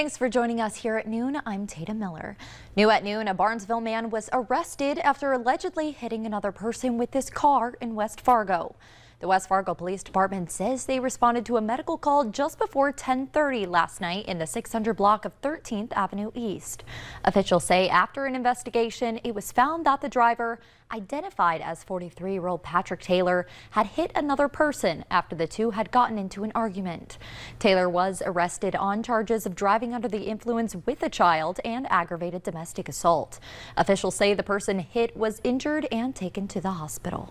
Thanks for joining us here at noon. I'm Tata Miller. New at noon, a Barnesville man was arrested after allegedly hitting another person with his car in West Fargo. The West Fargo Police Department says they responded to a medical call just before 10:30 last night in the 600 block of 13th Avenue East. Officials say after an investigation, it was found that the driver, identified as 43-year-old Patrick Taylor, had hit another person after the two had gotten into an argument. Taylor was arrested on charges of driving under the influence with a child and aggravated domestic assault. Officials say the person hit was injured and taken to the hospital.